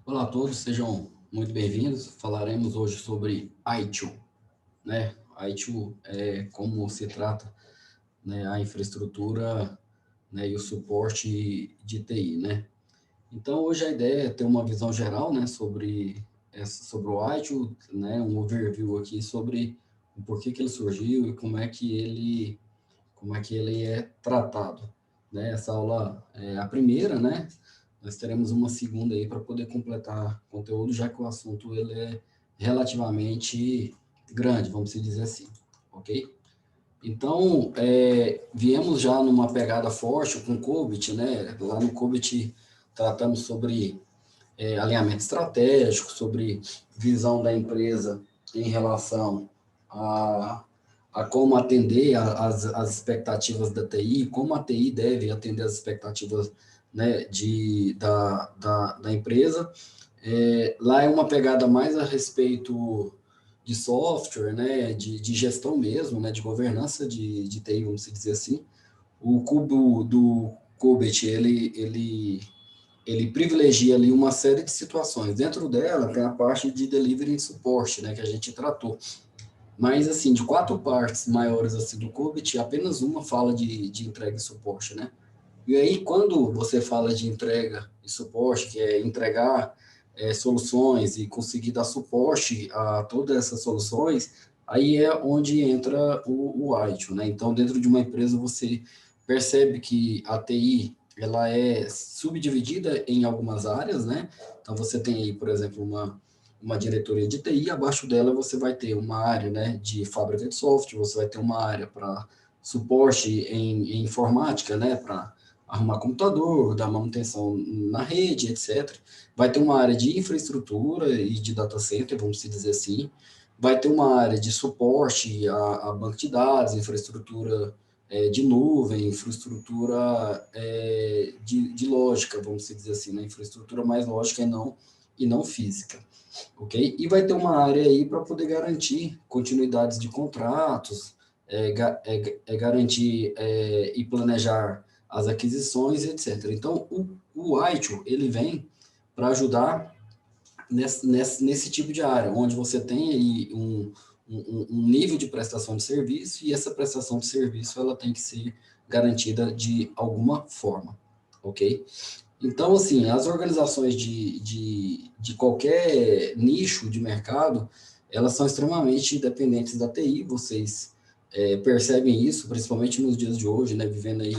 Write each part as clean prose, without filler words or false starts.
Olá a todos, sejam muito bem-vindos. Falaremos hoje sobre ITIL, né? ITIL é como se trata, né, a infraestrutura, né, e o suporte de TI, né? Então, hoje a ideia é ter uma visão geral, né, sobre o ITIL, né, um overview aqui sobre o porquê que ele surgiu e como é que ele é tratado, né? Essa aula é a primeira, né? Nós teremos uma segunda aí para poder completar o conteúdo, já que o assunto ele é relativamente grande, vamos dizer assim, ok? Então, viemos já numa pegada forte com o COBIT, né? Lá no COBIT tratamos sobre alinhamento estratégico, sobre visão da empresa em relação a, a como atender as expectativas da TI, como a TI deve atender as expectativas, né, da empresa. Lá é uma pegada mais a respeito de software, né, de gestão mesmo, né, de governança de TI, vamos dizer assim. O cubo do Kubit, ele privilegia ali uma série de situações. Dentro dela tem a parte de delivery e suporte, né, que a gente tratou. Mas, assim, de quatro partes maiores assim, do Kubit, apenas uma fala de entrega e suporte, né? E aí, quando você fala de entrega e suporte, que é entregar soluções e conseguir dar suporte a todas essas soluções, aí é onde entra o ITIL, né? Então, dentro de uma empresa, você percebe que a TI, ela é subdividida em algumas áreas, né? Então, você tem aí, por exemplo, uma diretoria de TI, abaixo dela você vai ter uma área, né, de fábrica de software, você vai ter uma área para suporte em informática, né, para arrumar computador, dar manutenção na rede, etc. Vai ter uma área de infraestrutura e de data center, vamos dizer assim. Vai ter uma área de suporte a banco de dados, infraestrutura de nuvem, infraestrutura de lógica, vamos dizer assim, né? Infraestrutura mais lógica e não física, ok? E vai ter uma área aí para poder garantir continuidades de contratos, garantir e planejar as aquisições, etc. Então, o ITIL, ele vem para ajudar nesse tipo de área, onde você tem aí um nível de prestação de serviço e essa prestação de serviço ela tem que ser garantida de alguma forma, ok? Então, assim, as organizações de qualquer nicho de mercado, elas são extremamente dependentes da TI, vocês percebem isso, principalmente nos dias de hoje, né, vivendo aí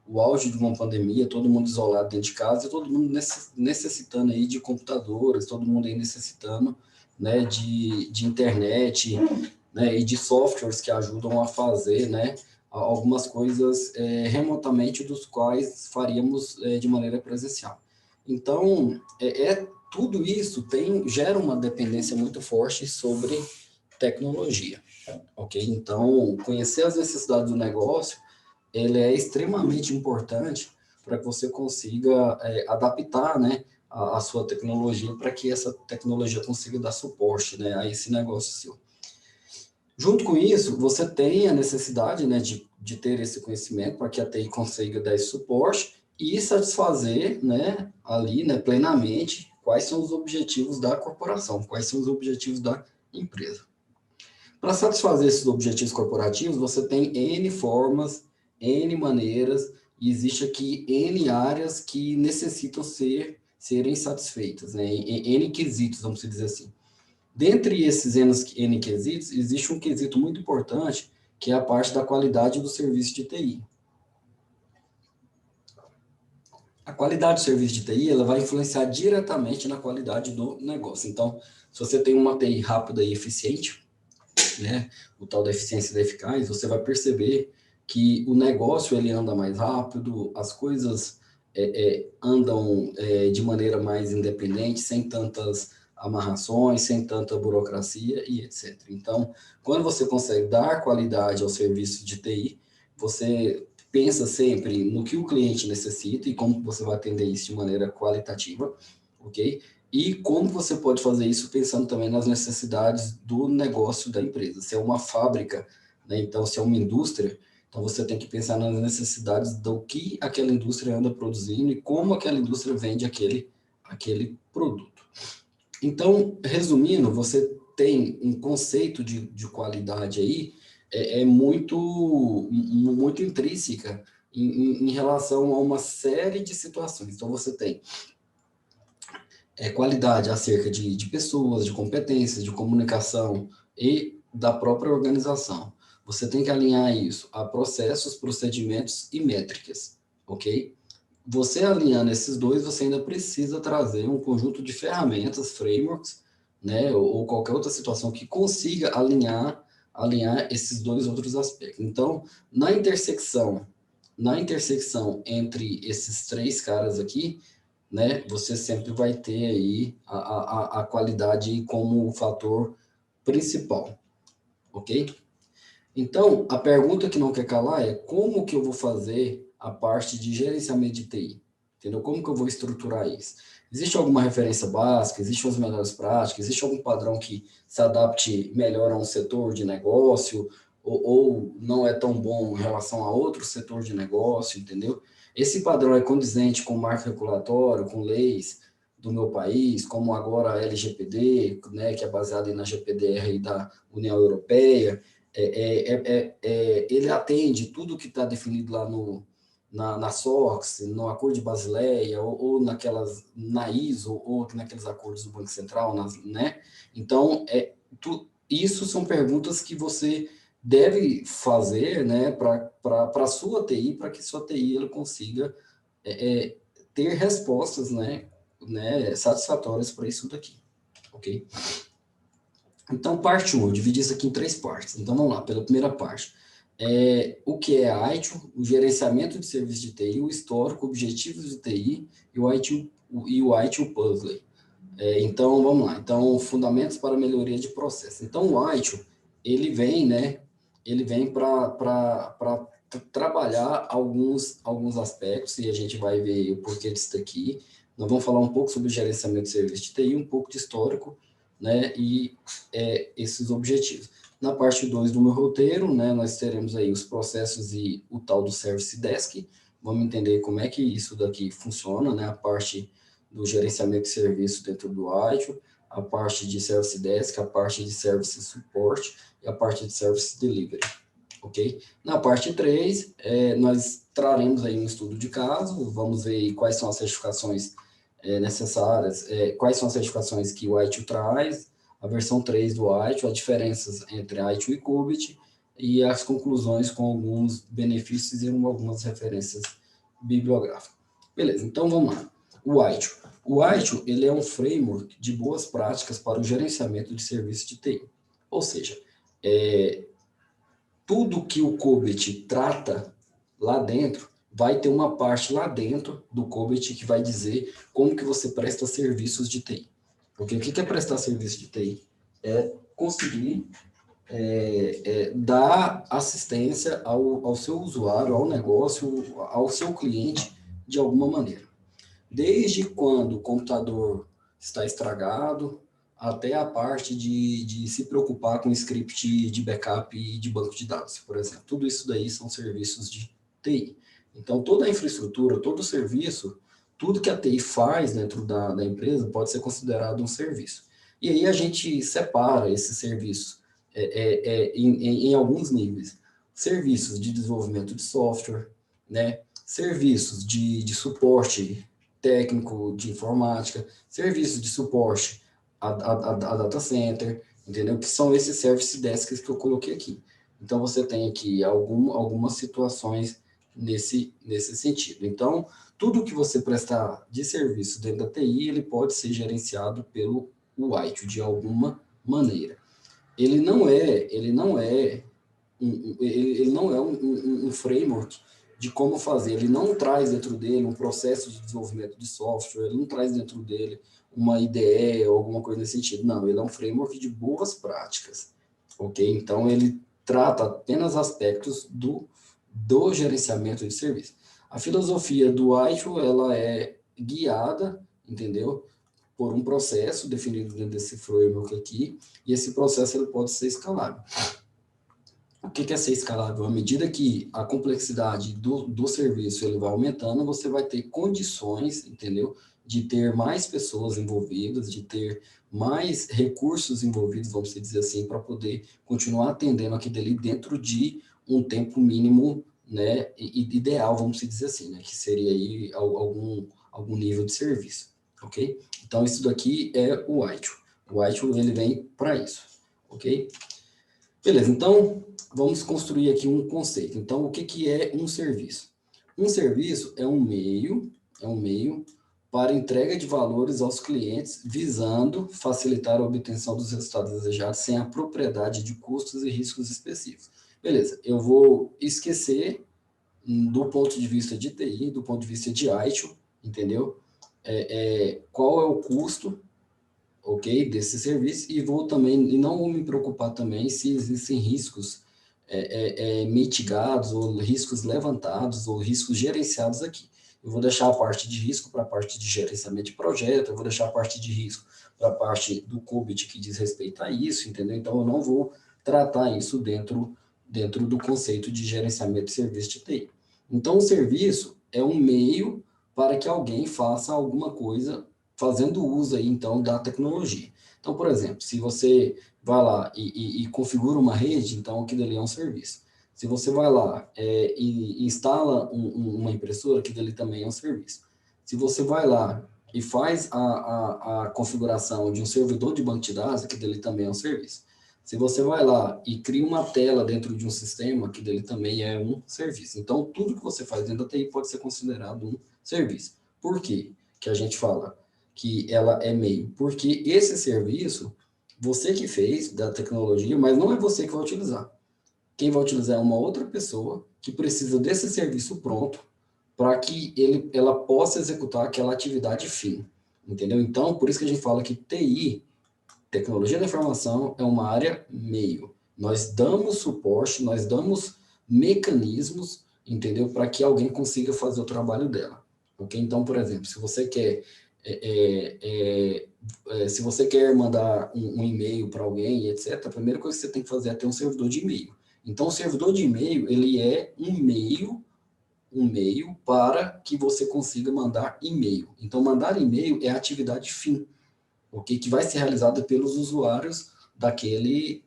o auge de uma pandemia, todo mundo isolado dentro de casa e todo mundo necessitando aí de computadores, todo mundo aí necessitando, né, de internet, né, e de softwares que ajudam a fazer, né, algumas coisas remotamente dos quais faríamos de maneira presencial. Então, tudo isso gera uma dependência muito forte sobre tecnologia, ok? Então, conhecer as necessidades do negócio, ele é extremamente importante para que você consiga adaptar, né, a sua tecnologia para que essa tecnologia consiga dar suporte, né, a esse negócio seu. Junto com isso, você tem a necessidade, né, de ter esse conhecimento para que a TI consiga dar esse suporte e satisfazer, né, ali, né, plenamente quais são os objetivos da corporação, quais são os objetivos da empresa. Para satisfazer esses objetivos corporativos, você tem N formas, N maneiras, e existe aqui N áreas que necessitam serem satisfeitas, né? N quesitos, vamos dizer assim. Dentre esses N quesitos, existe um quesito muito importante, que é a parte da qualidade do serviço de TI. A qualidade do serviço de TI, ela vai influenciar diretamente na qualidade do negócio. Então, se você tem uma TI rápida e eficiente, né, o tal da eficiência da eficaz, você vai perceber que o negócio ele anda mais rápido, as coisas andam de maneira mais independente, sem tantas amarrações, sem tanta burocracia e etc. Então, quando você consegue dar qualidade ao serviço de TI, você pensa sempre no que o cliente necessita e como você vai atender isso de maneira qualitativa, ok? E como você pode fazer isso pensando também nas necessidades do negócio da empresa. Se é uma fábrica, né, então se é uma indústria, então você tem que pensar nas necessidades do que aquela indústria anda produzindo e como aquela indústria vende aquele produto. Então, resumindo, você tem um conceito de qualidade aí, muito intrínseca em relação a uma série de situações. Então, você tem qualidade acerca de pessoas, de competências, de comunicação e da própria organização. Você tem que alinhar isso a processos, procedimentos e métricas, ok? Você alinhando esses dois, você ainda precisa trazer um conjunto de ferramentas, frameworks, né, ou qualquer outra situação que consiga alinhar esses dois outros aspectos. Então, na intersecção entre esses três caras aqui, né, você sempre vai ter aí a qualidade como fator principal, ok? Então, a pergunta que não quer calar é como que eu vou fazer a parte de gerenciamento de TI? Entendeu? Como que eu vou estruturar isso? Existe alguma referência básica? Existem as melhores práticas? Existe algum padrão que se adapte melhor a um setor de negócio ou não é tão bom em relação a outro setor de negócio, entendeu? Esse padrão é condizente com o marco regulatório, com leis do meu país, como agora a LGPD, né, que é baseada na GPDR da União Europeia. Ele atende tudo que está definido lá na SOX, no Acordo de Basileia, ou na ISO, ou naqueles acordos do Banco Central, né? Então, isso são perguntas que você deve fazer, né, para a sua TI, para que sua TI ele consiga ter respostas, né, satisfatórias para isso daqui, ok? Então, parte 1, eu dividi isso aqui em 3 partes. Então, vamos lá, pela primeira parte. O que é a ITIL, o gerenciamento de serviços de TI, o histórico, objetivos de TI e o ITIL Puzzle. Então, vamos lá. Então, fundamentos para melhoria de processo. Então, o ITIL, ele vem, né? Ele vem para trabalhar alguns aspectos, e a gente vai ver o porquê disso daqui. Nós vamos falar um pouco sobre o gerenciamento de serviços de TI, um pouco de histórico, né? E esses objetivos. Na parte 2 do meu roteiro, né, nós teremos aí os processos e o tal do Service Desk. Vamos entender como é que isso daqui funciona, né? A parte do gerenciamento de serviço dentro do ITIL, a parte de Service Desk, a parte de Service Support e a parte de Service Delivery, ok? Na parte 3, nós traremos aí um estudo de caso, vamos ver quais são as certificações necessárias, quais são as certificações que o ITIL traz, a versão 3 do ITIL, as diferenças entre ITIL e CUBIT, e as conclusões com alguns benefícios e algumas referências bibliográficas. Beleza, então vamos lá. O ITIL. O ITIL, ele é um framework de boas práticas para o gerenciamento de serviços de TI. Ou seja, tudo que o CUBIT trata lá dentro, vai ter uma parte lá dentro do CUBIT que vai dizer como que você presta serviços de TI. Porque o que é prestar serviço de TI? É conseguir dar assistência ao seu usuário, ao negócio, ao seu cliente, de alguma maneira. Desde quando o computador está estragado, até a parte de se preocupar com script de backup e de banco de dados, por exemplo. Tudo isso daí são serviços de TI. Então, toda a infraestrutura, todo o serviço, tudo que a TI faz dentro da empresa pode ser considerado um serviço. E aí a gente separa esses serviços em alguns níveis. Serviços de desenvolvimento de software, né? Serviços de suporte técnico de informática, serviços de suporte a data center, entendeu? Que são esses service desks que eu coloquei aqui. Então, você tem aqui algumas situações nesse sentido. Então, tudo que você prestar de serviço dentro da TI, ele pode ser gerenciado pelo ITIL de alguma maneira. Ele não é um framework de como fazer. Ele não traz dentro dele um processo de desenvolvimento de software, ele não traz dentro dele uma IDE ou alguma coisa nesse sentido. Não, ele é um framework de boas práticas, ok? Então, ele trata apenas aspectos do gerenciamento de serviço. A filosofia do ITIL, ela é guiada, entendeu? Por um processo definido dentro desse framework aqui, e esse processo ele pode ser escalável. O que é ser escalável? À medida que a complexidade do serviço ele vai aumentando, você vai ter condições, entendeu? De ter mais pessoas envolvidas, de ter mais recursos envolvidos, vamos dizer assim, para poder continuar atendendo aquilo ali dentro de um tempo mínimo, né, ideal, vamos dizer assim, né, que seria aí algum nível de serviço, ok? Então, isso daqui é o ITIL. O ITIL, ele vem para isso, ok? Beleza, então vamos construir aqui um conceito. Então, o que é um serviço? Um serviço é um meio para entrega de valores aos clientes, visando facilitar a obtenção dos resultados desejados sem a propriedade de custos e riscos específicos. Beleza, eu vou esquecer do ponto de vista de TI, do ponto de vista de ITIL, entendeu? Qual é o custo, ok, desse serviço, e vou também, e não vou me preocupar também se existem riscos mitigados, ou riscos levantados, ou riscos gerenciados aqui. Eu vou deixar a parte de risco para a parte de gerenciamento de projeto, eu vou deixar a parte de risco para a parte do COBIT que diz respeito a isso, entendeu? Então, eu não vou tratar isso dentro do conceito de gerenciamento de serviço de TI. Então, o serviço é um meio para que alguém faça alguma coisa fazendo uso aí, então, da tecnologia. Então, por exemplo, se você vai lá e configura uma rede, então aquilo ali é um serviço. Se você vai lá e instala uma impressora, aquilo ali também é um serviço. Se você vai lá e faz a configuração de um servidor de banco de dados, aquilo ali também é um serviço. Se você vai lá e cria uma tela dentro de um sistema, aquilo ali também é um serviço. Então, tudo que você faz dentro da TI pode ser considerado um serviço. Por quê que a gente fala que ela é meio? Porque esse serviço, você que fez da tecnologia, mas não é você que vai utilizar. Quem vai utilizar é uma outra pessoa que precisa desse serviço pronto para que ela possa executar aquela atividade fim. Entendeu? Então, por isso que a gente fala que TI, tecnologia da informação, é uma área meio. Nós damos suporte, nós damos mecanismos, entendeu? Para que alguém consiga fazer o trabalho dela. Ok? Então, por exemplo, se você quer se você quer mandar um e-mail para alguém, etc., a primeira coisa que você tem que fazer é ter um servidor de e-mail. Então, o servidor de e-mail, ele é um meio para que você consiga mandar e-mail. Então, mandar e-mail é a atividade fim, ok? Que vai ser realizada pelos usuários daquele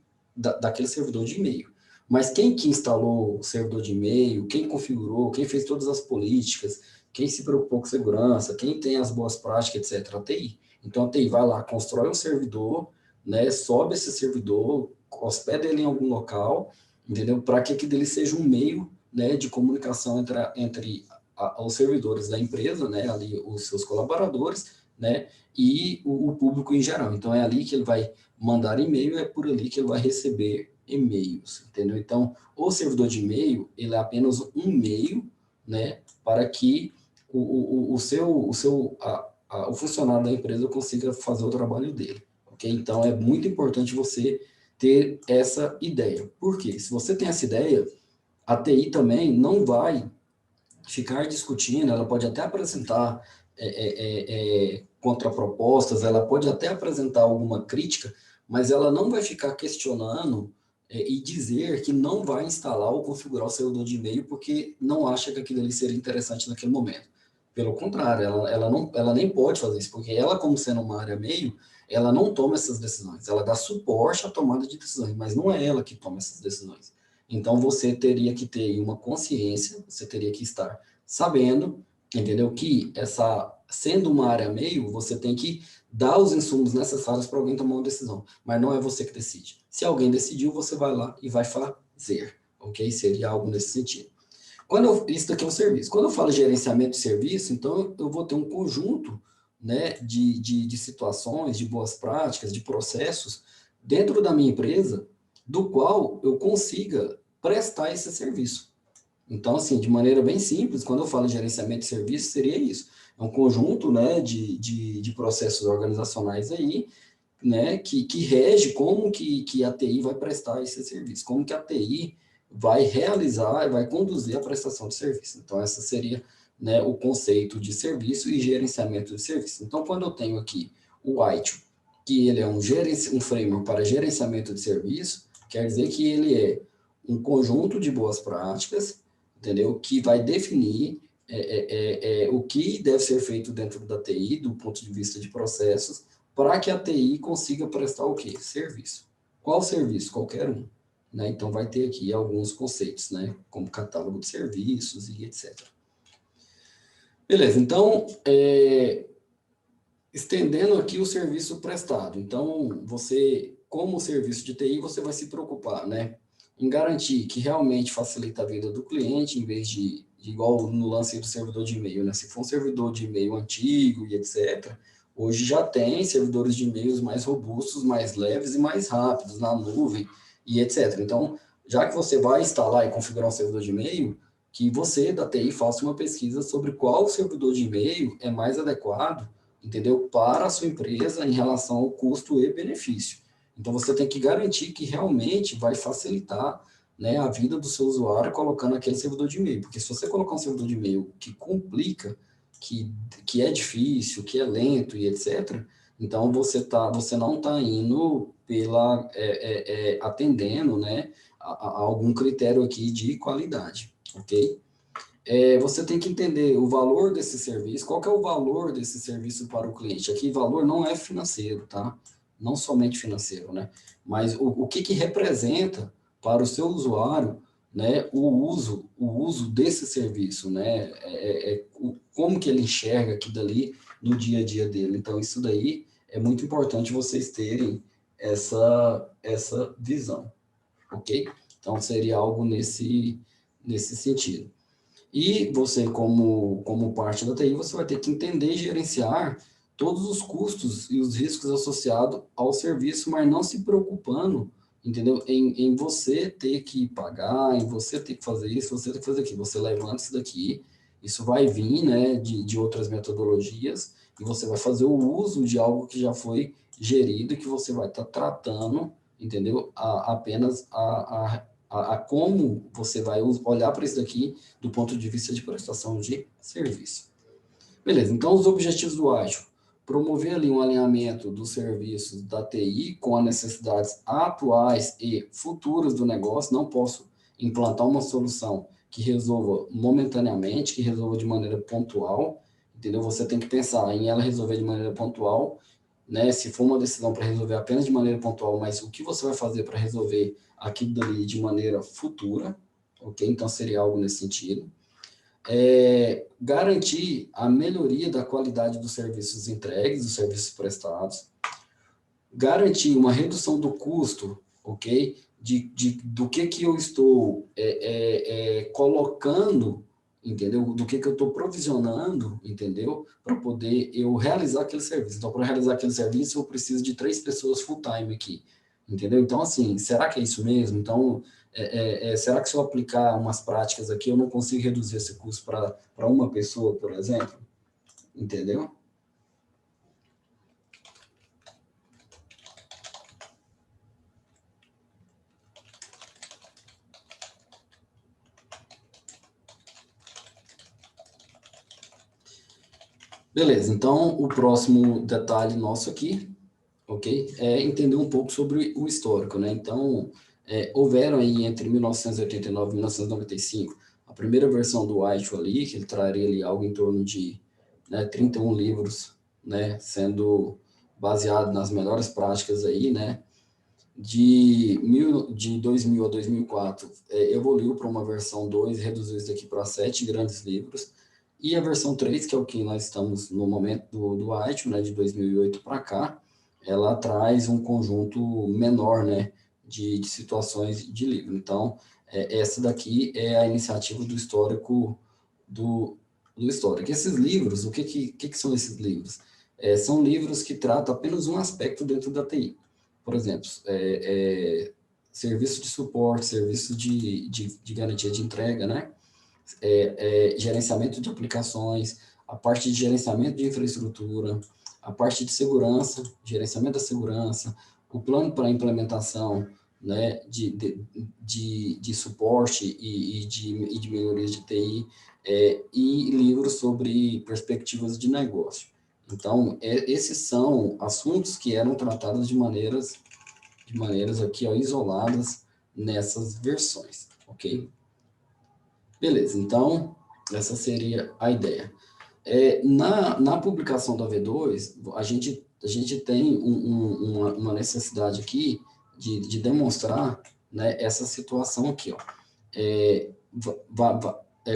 servidor de e-mail. Mas quem que instalou o servidor de e-mail, quem configurou, quem fez todas as políticas, quem se preocupou com segurança, quem tem as boas práticas, etc., a TI. Então, a TI vai lá, constrói um servidor, né, sobe esse servidor, hospeda ele em algum local, entendeu? Para que dele seja um meio, né, de comunicação entre os servidores da empresa, né, ali os seus colaboradores, né, e o público em geral. Então, é ali que ele vai mandar e-mail, é por ali que ele vai receber e-mails, entendeu? Então, o servidor de e-mail, ele é apenas um meio, né, para que o funcionário da empresa consiga fazer o trabalho dele, ok? Então, é muito importante você ter essa ideia. Por quê? Se você tem essa ideia, a TI também não vai ficar discutindo, ela pode até apresentar contrapropostas, ela pode até apresentar alguma crítica, mas ela não vai ficar questionando e dizer que não vai instalar ou configurar o servidor de e-mail porque não acha que aquilo ali seria interessante naquele momento. Pelo contrário, ela nem pode fazer isso, porque ela, como sendo uma área meio, ela não toma essas decisões, ela dá suporte à tomada de decisões, mas não é ela que toma essas decisões. Então, você teria que ter uma consciência, você teria que estar sabendo, entendeu? Que sendo uma área meio, você tem que dar os insumos necessários para alguém tomar uma decisão, mas não é você que decide. Se alguém decidiu, você vai lá e vai fazer, ok? Seria algo nesse sentido. Isso daqui é um serviço. Quando eu falo gerenciamento de serviço, então eu vou ter um conjunto, né, de situações, de boas práticas, de processos dentro da minha empresa, do qual eu consiga prestar esse serviço. Então, assim, de maneira bem simples, quando eu falo em gerenciamento de serviço, seria isso. É um conjunto, né, de processos organizacionais aí, né, que rege como que a TI vai prestar esse serviço, como que a TI vai realizar, vai conduzir a prestação de serviço. Então, essa seria, né, o conceito de serviço e gerenciamento de serviço. Então, quando eu tenho aqui o ITIL, que ele é um framework para gerenciamento de serviço, quer dizer que ele é um conjunto de boas práticas, entendeu? Que vai definir o que deve ser feito dentro da TI, do ponto de vista de processos, para que a TI consiga prestar o quê? Serviço. Qual serviço? Qualquer um. Né? Então, vai ter aqui alguns conceitos, né? Como catálogo de serviços e etc. Beleza, então, estendendo aqui o serviço prestado. Então, você, como serviço de TI, você vai se preocupar, né? Em garantir que realmente facilita a vida do cliente, em vez de igual no lance do servidor de e-mail, né? Se for um servidor de e-mail antigo e etc., hoje já tem servidores de e-mails mais robustos, mais leves e mais rápidos na nuvem e etc. Então, já que você vai instalar e configurar um servidor de e-mail, que você da TI faça uma pesquisa sobre qual servidor de e-mail é mais adequado, entendeu? Para a sua empresa em relação ao custo e benefício. Então, você tem que garantir que realmente vai facilitar, né, a vida do seu usuário colocando aquele servidor de e-mail. Porque se você colocar um servidor de e-mail que complica, que é difícil, que é lento e etc., então você não está indo atendendo, né, a algum critério aqui de qualidade, ok? Você tem que entender o valor desse serviço, qual que é o valor desse serviço para o cliente. Aqui, valor não é financeiro, tá? Não somente financeiro, né? Mas o que representa para o seu usuário, né, o uso desse serviço, né? Como que ele enxerga aquilo dali no dia a dia dele. Então, isso daí é muito importante vocês terem essa visão, ok? Então, seria algo nesse sentido. E você, como parte da TI, você vai ter que entender e gerenciar todos os custos e os riscos associados ao serviço, mas não se preocupando, entendeu? Em você ter que pagar, em você ter que fazer isso, você ter que fazer aquilo. Você levanta isso daqui, isso vai vir, né, de outras metodologias, e você vai fazer o uso de algo que já foi gerido e que você vai estar tratando, entendeu? Apenas a como você vai olhar para isso daqui do ponto de vista de prestação de serviço. Beleza, então os objetivos do ágil. Promover ali um alinhamento dos serviços da TI com as necessidades atuais e futuras do negócio. Não posso implantar uma solução que resolva momentaneamente, que resolva de maneira pontual, entendeu? Você tem que pensar em ela resolver de maneira pontual, né? Se for uma decisão para resolver apenas de maneira pontual, mas o que você vai fazer para resolver aquilo dali de maneira futura, ok? Então, seria algo nesse sentido. Garantir a melhoria da qualidade dos serviços entregues, dos serviços prestados. Garantir uma redução do custo, ok? Do que eu estou colocando, entendeu? Do que eu estou provisionando, entendeu? Para poder eu realizar aquele serviço. Então, para realizar aquele serviço, eu preciso de 3 pessoas full-time aqui, entendeu? Então, assim, será que é isso mesmo? Então, será que se eu aplicar umas práticas aqui, eu não consigo reduzir esse custo para uma pessoa, por exemplo? Entendeu? Beleza, então o próximo detalhe nosso aqui, ok, é entender um pouco sobre o histórico, né? Então, houveram aí entre 1989 e 1995 a primeira versão do White ali, que ele traria ali algo em torno de, né, 31 livros, né, sendo baseado nas melhores práticas aí, né? De 2000 a 2004, evoluiu para uma versão 2, reduziu isso aqui para 7 grandes livros, e a versão 3, que é o que nós estamos no momento do White, né, de 2008 para cá, ela traz um conjunto menor, né, de situações de livro. Então, essa daqui é a iniciativa do histórico do histórico. Esses livros, o que são esses livros? São livros que tratam apenas um aspecto dentro da TI. Por exemplo, serviço de suporte, serviço de garantia de entrega, né? Gerenciamento de aplicações, a parte de gerenciamento de infraestrutura, a parte de segurança, gerenciamento da segurança, o plano para implementação, né, de suporte e de melhorias de TI, e livros sobre perspectivas de negócio. Então, esses são assuntos que eram tratados de maneiras aqui, ó, isoladas, nessas versões, ok? Beleza, então, essa seria a ideia. Na publicação da V2, a gente tem uma necessidade aqui de demonstrar, né, essa situação aqui, ó.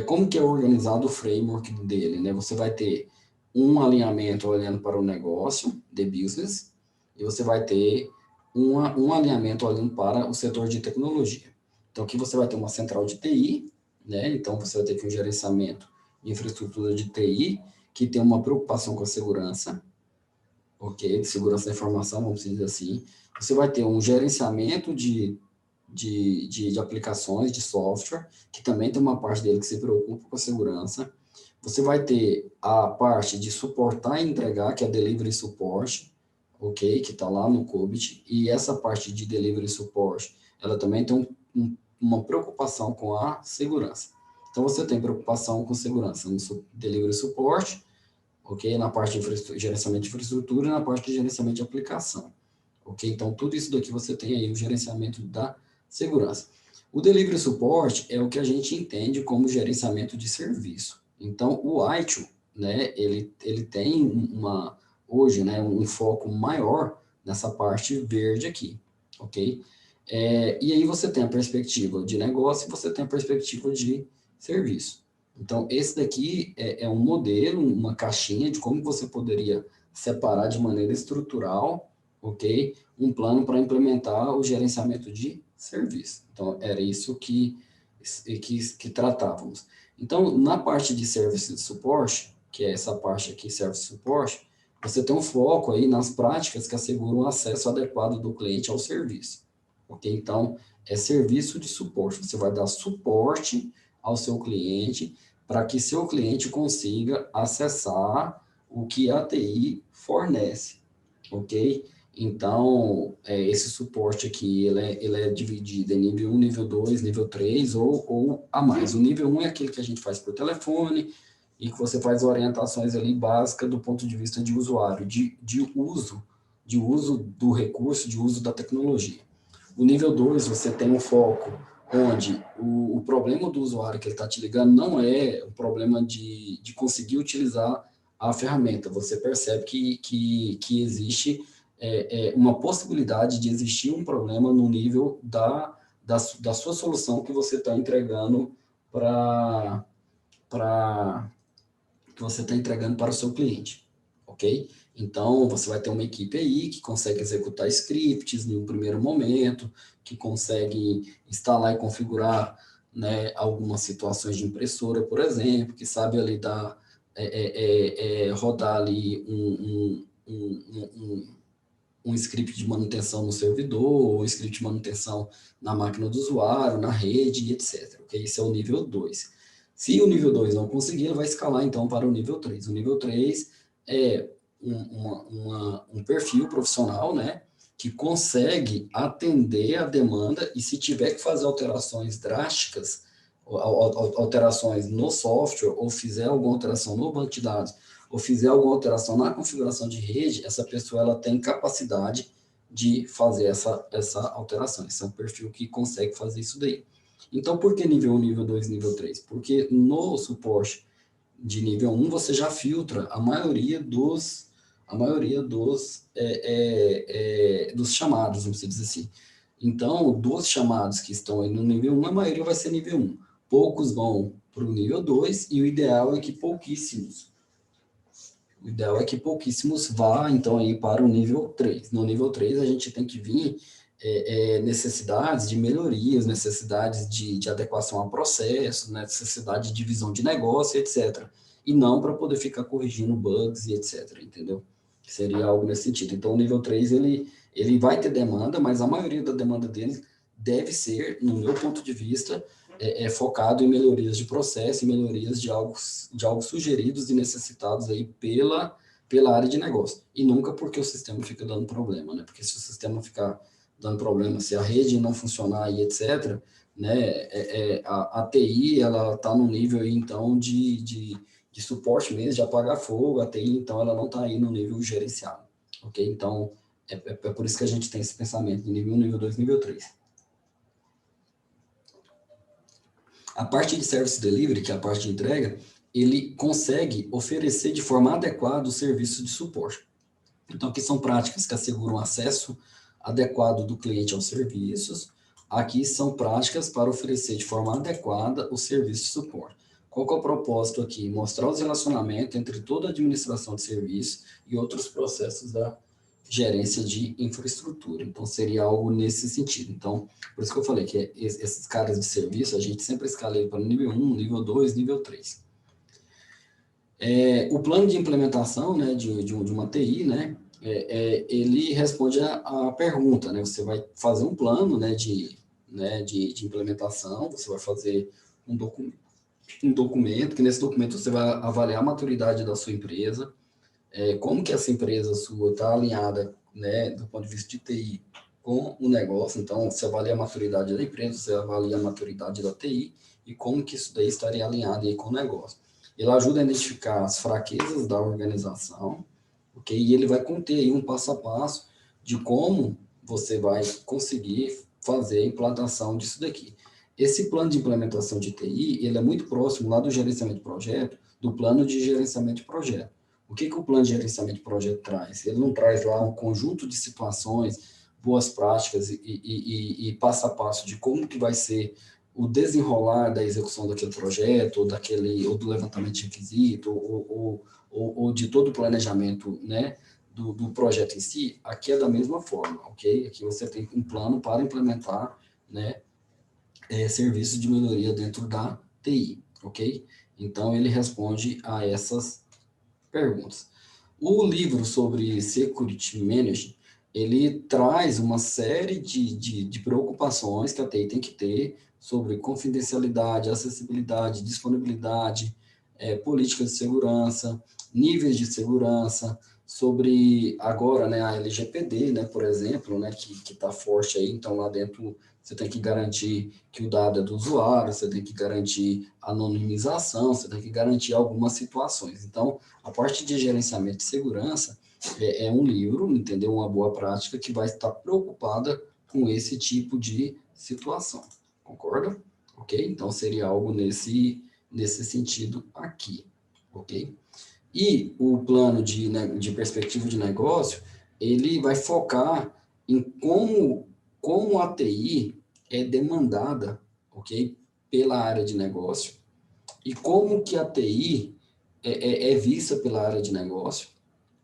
Como que é organizado o framework dele, né? Você vai ter um alinhamento olhando para o negócio, the business, e você vai ter um alinhamento olhando para o setor de tecnologia. Então, aqui você vai ter uma central de TI, né? Então, você vai ter aqui um gerenciamento de infraestrutura de TI, que tem uma preocupação com a segurança, ok? De segurança da informação, vamos dizer assim. Você vai ter um gerenciamento de aplicações, de software, que também tem uma parte dele que se preocupa com a segurança. Você vai ter a parte de suportar e entregar, que é Delivery Support, ok? Que está lá no COBIT. E essa parte de Delivery Support, ela também tem uma preocupação com a segurança. Então, você tem preocupação com segurança no Delivery Support, ok? Na parte de gerenciamento de infraestrutura e na parte de gerenciamento de aplicação, ok? Então, tudo isso daqui você tem aí o gerenciamento da segurança. O Delivery Support é o que a gente entende como gerenciamento de serviço. Então, o ITIL, né, ele tem hoje, né, um foco maior nessa parte verde aqui, ok? E aí você tem a perspectiva de negócio e você tem a perspectiva de serviço. Então, esse daqui é um modelo, uma caixinha de como você poderia separar de maneira estrutural, ok? Um plano para implementar o gerenciamento de serviço. Então, era isso que tratávamos. Então, na parte de Service Support, que é essa parte aqui, Service Support, você tem um foco aí nas práticas que asseguram o acesso adequado do cliente ao serviço, ok? Então, é serviço de suporte. Você vai dar suporte ao seu cliente para que seu cliente consiga acessar o que a TI fornece, ok? Então, esse suporte aqui, ele é dividido em nível 1, nível 2, nível 3 ou a mais. O nível 1 é aquele que a gente faz por telefone e que você faz orientações ali básicas do ponto de vista de usuário, de uso do recurso, de uso da tecnologia. O nível 2, você tem um foco onde o problema do usuário que ele está te ligando não é o problema de conseguir utilizar a ferramenta. Você percebe que existe uma possibilidade de existir um problema no nível da sua solução que você está entregando para o seu cliente, ok? Então, você vai ter uma equipe aí que consegue executar scripts no primeiro momento, que consegue instalar e configurar, né, algumas situações de impressora, por exemplo, que sabe ali rodar ali um script de manutenção no servidor, um script de manutenção na máquina do usuário, na rede, etc. Okay? Esse é o nível 2. Se o nível 2 não conseguir, ele vai escalar, então, para o nível 3. O nível 3 é um perfil profissional, né, que consegue atender a demanda e se tiver que fazer alterações drásticas, alterações no software, ou fizer alguma alteração no banco de dados, ou fizer alguma alteração na configuração de rede, essa pessoa ela tem capacidade de fazer essa alteração. Esse é um perfil que consegue fazer isso daí. Então, por que nível 1, nível 2, nível 3? Porque no suporte de nível 1, você já filtra a maioria dos chamados, vamos dizer assim. Então, dos chamados que estão aí no nível 1, a maioria vai ser nível 1. Poucos vão para o nível 2 e o ideal é que pouquíssimos vá, então, aí para o nível 3. No nível 3, a gente tem que vir necessidades de melhorias, necessidades de adequação a processos, necessidade de divisão de negócio, etc. E não para poder ficar corrigindo bugs e etc, entendeu? Seria algo nesse sentido. Então, o nível 3, ele vai ter demanda, mas a maioria da demanda dele deve ser, no meu ponto de vista, focado em melhorias de processo e melhorias de algo sugeridos e necessitados aí pela área de negócio. E nunca porque o sistema fica dando problema, né? Porque se o sistema ficar dando problema, se a rede não funcionar e etc., né, a TI, ela está no nível aí, então, de suporte mesmo, de apagar fogo, a TI, então, ela não está aí no nível gerenciado, ok? Então, é por isso que a gente tem esse pensamento de nível 1, nível 2, nível 3. A parte de service delivery, que é a parte de entrega, ele consegue oferecer de forma adequada o serviço de suporte. Então, aqui são práticas que asseguram acesso adequado do cliente aos serviços. Aqui são práticas para oferecer de forma adequada o serviço de suporte. Qual que é o propósito aqui? Mostrar os relacionamentos entre toda a administração de serviço e outros processos da gerência de infraestrutura. Então, seria algo nesse sentido. Então, por isso que eu falei que esses caras de serviço, a gente sempre escala ele para nível 1, nível 2, nível 3. O plano de implementação, né, de uma TI, né, ele responde a pergunta, né, você vai fazer um plano, né, de implementação, você vai fazer um documento, que nesse documento você vai avaliar a maturidade da sua empresa, como que essa empresa sua está alinhada, né, do ponto de vista de TI com o negócio. Então, você avalia a maturidade da empresa, você avalia a maturidade da TI e como que isso daí estaria alinhado aí com o negócio. Ele ajuda a identificar as fraquezas da organização, ok? E ele vai conter aí um passo a passo de como você vai conseguir fazer a implantação disso daqui. Esse plano de implementação de TI, ele é muito próximo lá do gerenciamento de projeto, do plano de gerenciamento de projeto. O que o plano de gerenciamento de projeto traz? Ele não traz lá um conjunto de situações, boas práticas e passo a passo de como que vai ser o desenrolar da execução daquele projeto, ou do levantamento de requisito, ou de todo o planejamento, né, do projeto em si. Aqui é da mesma forma, ok? Aqui você tem um plano para implementar, né, serviços de melhoria dentro da TI, ok? Então, ele responde a essas perguntas. O livro sobre Security Management, ele traz uma série de preocupações que a TI tem que ter sobre confidencialidade, acessibilidade, disponibilidade, políticas de segurança, níveis de segurança, sobre agora, né, a LGPD, né, por exemplo, né, que está forte aí. Então, lá dentro você tem que garantir que o dado é do usuário, você tem que garantir anonimização, você tem que garantir algumas situações. Então, a parte de gerenciamento de segurança é um livro, entendeu? Uma boa prática que vai estar preocupada com esse tipo de situação. Concorda? Ok? Então, seria algo nesse sentido aqui. Ok? E o plano de perspectiva de negócio, ele vai focar em como a TI é demandada, ok? Pela área de negócio e como que a TI é vista pela área de negócio,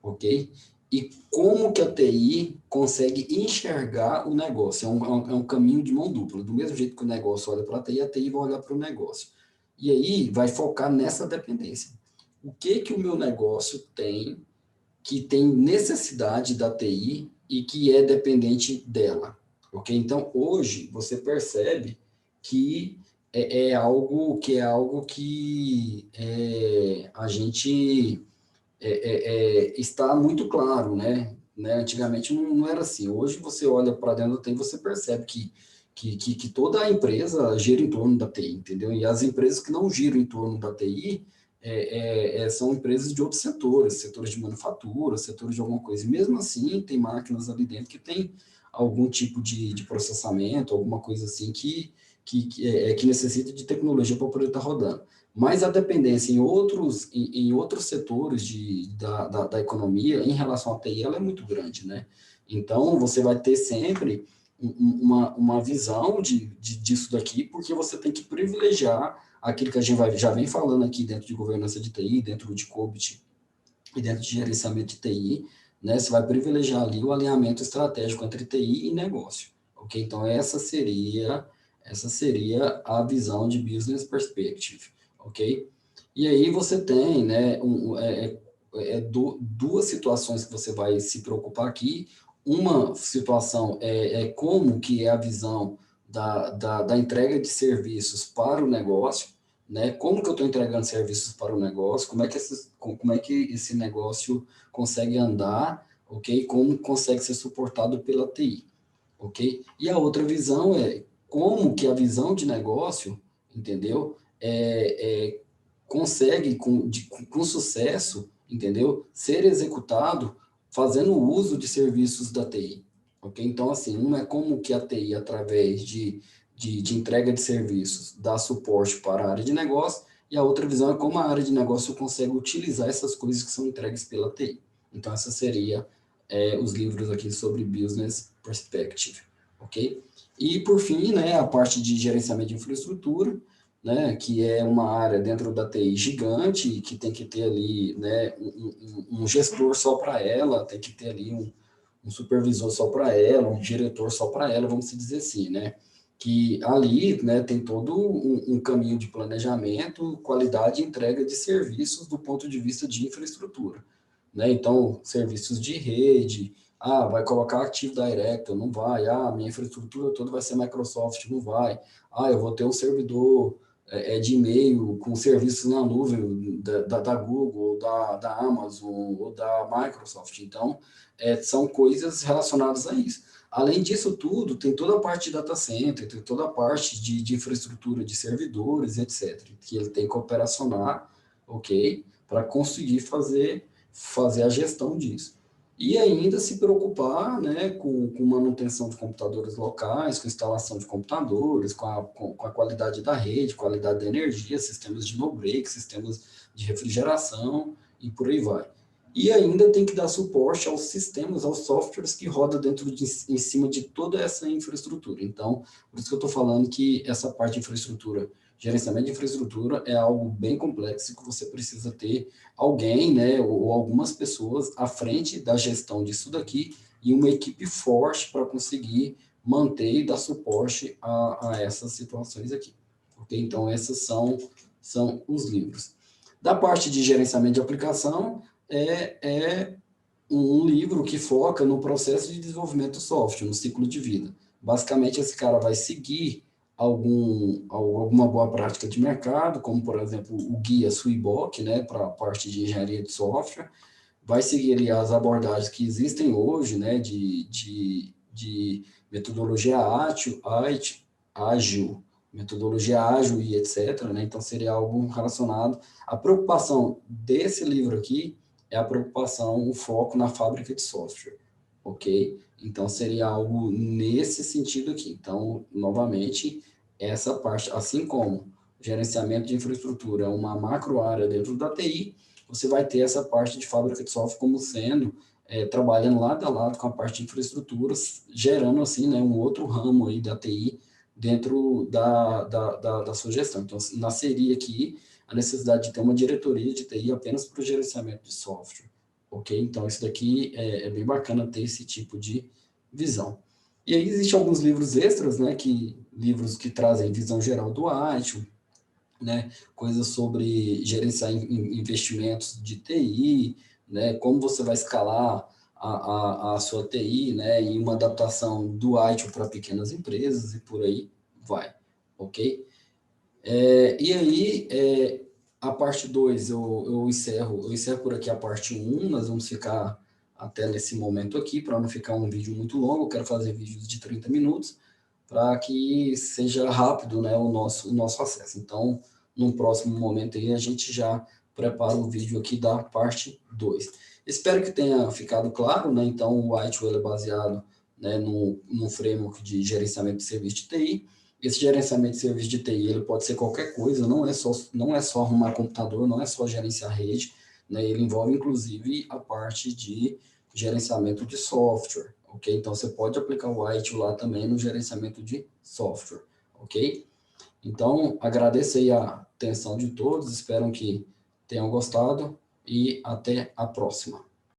ok? E como que a TI consegue enxergar o negócio. É um caminho de mão dupla. Do mesmo jeito que o negócio olha para a TI vai olhar para o negócio. E aí vai focar nessa dependência. O que o meu negócio tem que tem necessidade da TI e que é dependente dela, ok? Então, hoje, você percebe que a gente está muito claro, né? Antigamente não era assim. Hoje você olha para dentro da TI e você percebe que toda a empresa gira em torno da TI, entendeu? E as empresas que não giram em torno da TI são empresas de outros setores de manufatura, setores de alguma coisa. E mesmo assim, tem máquinas ali dentro que tem algum tipo de processamento, alguma coisa assim que necessita de tecnologia para poder estar rodando. Mas a dependência em outros setores da economia, em relação à TI, ela é muito grande, né? Então, você vai ter sempre uma visão disso daqui, porque você tem que privilegiar aquilo que a gente já vem falando aqui dentro de governança de TI, dentro de COBIT e dentro de gerenciamento de TI, né? Você vai privilegiar ali o alinhamento estratégico entre TI e negócio, ok? Então, essa seria a visão de business perspective, ok? E aí você tem, né, duas situações que você vai se preocupar aqui. Uma situação como que é a visão da entrega de serviços para o negócio, né? Como que eu estou entregando serviços para o negócio? Como é que esse negócio consegue andar, ok? Como consegue ser suportado pela TI, ok? E a outra visão é como que a visão de negócio, entendeu? Consegue com sucesso, entendeu? Ser executado fazendo uso de serviços da TI, ok? Então, assim, uma é como que a TI, através de entrega de serviços dá suporte para a área de negócio, e a outra visão é como a área de negócio consegue utilizar essas coisas que são entregues pela TI. Então, essa seria os livros aqui sobre Business Perspective, ok? E, por fim, né, a parte de gerenciamento de infraestrutura, né, que é uma área dentro da TI gigante, que tem que ter ali, né, um gestor só para ela, tem que ter ali um supervisor só para ela, um diretor só para ela, vamos dizer assim, né? Que ali, né, tem todo um caminho de planejamento, qualidade e entrega de serviços do ponto de vista de infraestrutura, né? Então, serviços de rede, vai colocar Active Directory, não vai, minha infraestrutura toda vai ser Microsoft, não vai, eu vou ter um servidor de e-mail com serviços na nuvem da Google, da Amazon ou da Microsoft. Então, são coisas relacionadas a isso. Além disso tudo, tem toda a parte de data center, tem toda a parte de infraestrutura de servidores, etc., que ele tem que operacionar, ok? Para conseguir fazer a gestão disso. E ainda se preocupar, né, com manutenção de computadores locais, com instalação de computadores, com a qualidade da rede, qualidade da energia, sistemas de no-break, sistemas de refrigeração e por aí vai. E ainda tem que dar suporte aos sistemas, aos softwares que rodam em cima de toda essa infraestrutura. Então, por isso que eu estou falando que essa parte de infraestrutura, gerenciamento de infraestrutura, é algo bem complexo que você precisa ter alguém, né, ou algumas pessoas à frente da gestão disso daqui e uma equipe forte para conseguir manter e dar suporte a essas situações aqui. Okay? Então, esses são os livros. Da parte de gerenciamento de aplicação, é um livro que foca no processo de desenvolvimento do software, no ciclo de vida. Basicamente, esse cara vai seguir alguma boa prática de mercado, como, por exemplo, o guia Suiboc, né, para a parte de engenharia de software, vai seguir ali as abordagens que existem hoje, né, de metodologia ágil, metodologia ágil e etc., né, então seria algo relacionado. A preocupação desse livro aqui é a preocupação, o foco na fábrica de software, ok? Então, seria algo nesse sentido aqui. Então, novamente, essa parte, assim como gerenciamento de infraestrutura é uma macro área dentro da TI, você vai ter essa parte de fábrica de software como sendo, trabalhando lado a lado com a parte de infraestruturas, gerando, assim, né, um outro ramo aí da TI dentro da sua gestão. Então, nasceria aqui a necessidade de ter uma diretoria de TI apenas para o gerenciamento de software, ok? Então, isso daqui é bem bacana ter esse tipo de visão. E aí existem alguns livros extras, né, livros que trazem visão geral do ITIL, né, coisas sobre gerenciar investimentos de TI, né, como você vai escalar a sua TI, né, e uma adaptação do ITIL para pequenas empresas e por aí vai, ok? E aí, a parte 2, eu encerro por aqui a parte 1, nós vamos ficar até nesse momento aqui, para não ficar um vídeo muito longo, eu quero fazer vídeos de 30 minutos, para que seja rápido, né, o nosso acesso. Então, num próximo momento aí, a gente já prepara o vídeo aqui da parte 2. Espero que tenha ficado claro, né, então o ITIL é baseado, né, no framework de gerenciamento de serviço de TI. Esse gerenciamento de serviço de TI, ele pode ser qualquer coisa, não é só arrumar computador, não é só gerenciar rede, né? Ele envolve, inclusive, a parte de gerenciamento de software, ok? Então, você pode aplicar o ITIL lá também no gerenciamento de software, ok? Então, agradeço aí a atenção de todos, espero que tenham gostado e até a próxima.